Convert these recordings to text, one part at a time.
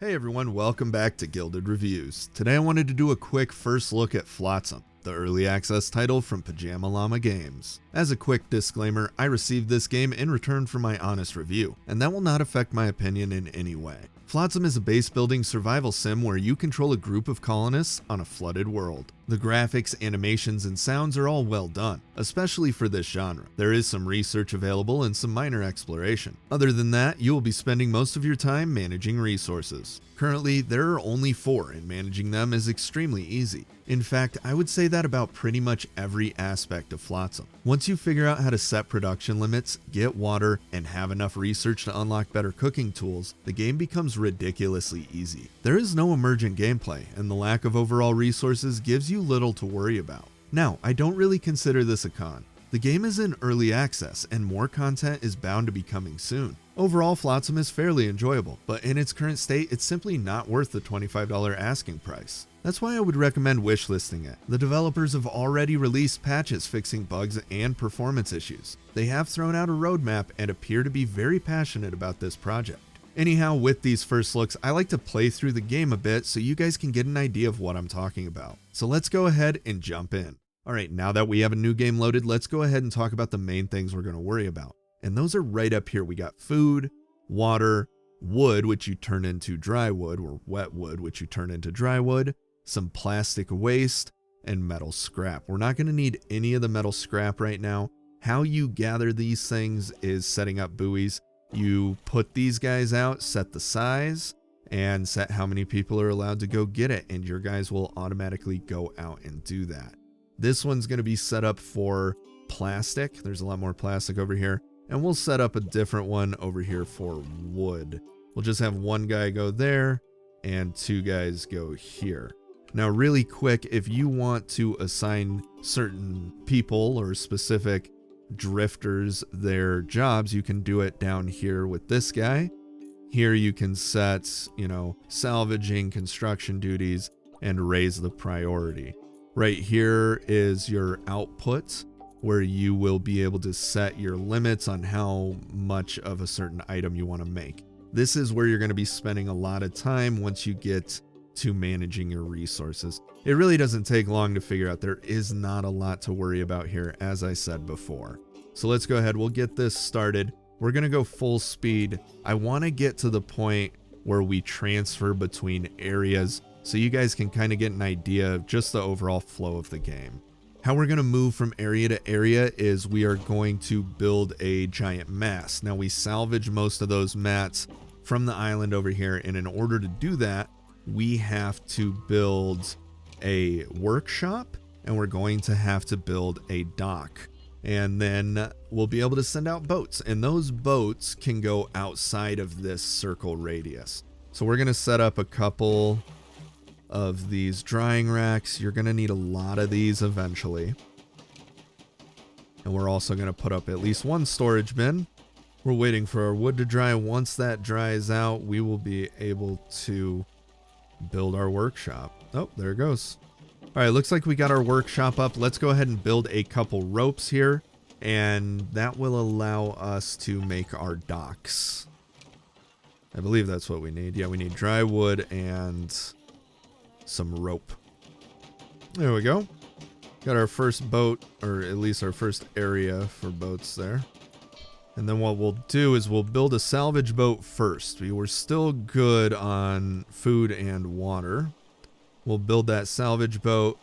Hey everyone, welcome back to Gilded Reviews. Today I wanted to do a quick first look at Flotsam, the early access title from Pajama Llama Games. As a quick disclaimer, I received this game in return for my honest review, and that will not affect my opinion in any way. Flotsam is a base building survival sim where you control a group of colonists on a flooded world. The graphics, animations, and sounds are all well done, especially for this genre. There is some research available and some minor exploration. Other than that, you will be spending most of your time managing resources. Currently, there are only 4, and managing them is extremely easy. In fact, I would say that about pretty much every aspect of Flotsam. Once you figure out how to set production limits, get water, and have enough research to unlock better cooking tools, the game becomes ridiculously easy. There is no emergent gameplay, and the lack of overall resources gives you little to worry about. Now, I don't really consider this a con. The game is in early access, and more content is bound to be coming soon. Overall, Flotsam is fairly enjoyable, but in its current state, it's simply not worth the $25 asking price. That's why I would recommend wishlisting it. The developers have already released patches fixing bugs and performance issues. They have thrown out a roadmap and appear to be very passionate about this project. Anyhow, with these first looks, I like to play through the game a bit so you guys can get an idea of what I'm talking about. So let's go ahead and jump in. Alright, now that we have a new game loaded, let's go ahead and talk about the main things we're going to worry about. And those are right up here. We got food, water, wood, which you turn into dry wood, or wet wood, which you turn into dry wood, some plastic waste, and metal scrap. We're not going to need any of the metal scrap right now. How you gather these things is setting up buoys. You put these guys out, set the size, and set how many people are allowed to go get it, and your guys will automatically go out and do that. This one's going to be set up for plastic. There's a lot more plastic over here. And we'll set up a different one over here for wood. We'll just have one guy go there and 2 guys go here. Now, really quick, if you want to assign certain people or specific drifters their jobs, you can do it down here with this guy. Here you can set, salvaging, construction duties, and raise the priority. Right here is your output, where you will be able to set your limits on how much of a certain item you want to make. This is where you're going to be spending a lot of time once you get to managing your resources. It really doesn't take long to figure out. There is not a lot to worry about here, as I said before. So let's go ahead. We'll get this started. We're going to go full speed. I want to get to the point where we transfer between areas so you guys can kind of get an idea of just the overall flow of the game. How we're going to move from area to area is we are going to build a giant mast. Now, we salvage most of those mats from the island over here, and in order to do that, we have to build a workshop, and we're going to have to build a dock. And then we'll be able to send out boats, and those boats can go outside of this circle radius. So we're going to set up a couple of these drying racks. You're going to need a lot of these eventually. And we're also going to put up at least one storage bin. We're waiting for our wood to dry. Once that dries out, we will be able to build our workshop. Oh, there it goes. All right, looks like we got our workshop up. Let's go ahead and build a couple ropes here, and that will allow us to make our docks. I believe that's what we need. Yeah, we need dry wood and some rope. There we go. Got our first boat, or at least our first area for boats there. And then what we'll do is we'll build a salvage boat first. We were still good on food and water. We'll build that salvage boat,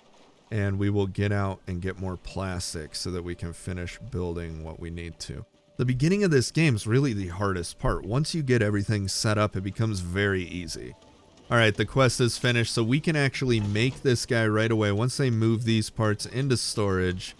and we will get out and get more plastic so that we can finish building what we need to. The beginning of this game is really the hardest part. Once you get everything set up, it becomes very easy. All right, the quest is finished, so we can actually make this guy right away once they move these parts into storage.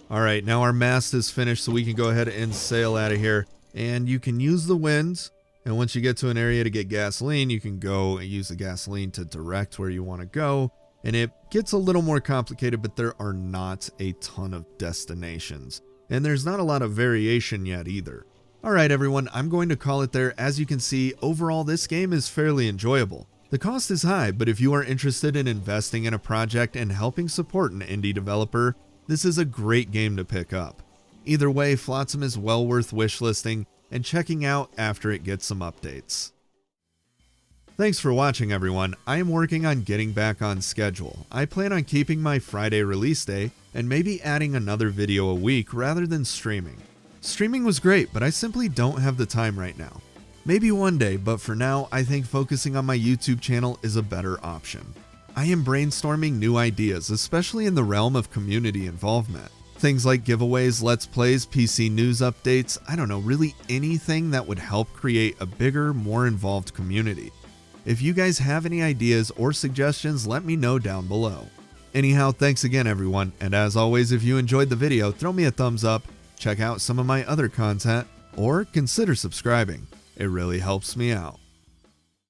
All right, now our mast is finished, so we can go ahead and sail out of here. And you can use the wind, and once you get to an area to get gasoline, you can go and use the gasoline to direct where you want to go. And it gets a little more complicated, but there are not a ton of destinations. And there's not a lot of variation yet either. All right, everyone, I'm going to call it there. As you can see, overall, this game is fairly enjoyable. The cost is high, but if you are interested in investing in a project and helping support an indie developer, this is a great game to pick up. Either way, Flotsam is well worth wishlisting and checking out after it gets some updates. Thanks for watching, everyone. I am working on getting back on schedule. I plan on keeping my Friday release day and maybe adding another video a week rather than streaming. Streaming was great, but I simply don't have the time right now. Maybe one day, but for now, I think focusing on my YouTube channel is a better option. I am brainstorming new ideas, especially in the realm of community involvement. Things like giveaways, let's plays, PC news updates, I don't know, really anything that would help create a bigger, more involved community. If you guys have any ideas or suggestions, let me know down below. Anyhow, thanks again everyone, and as always, if you enjoyed the video, throw me a thumbs up, check out some of my other content, or consider subscribing. It really helps me out.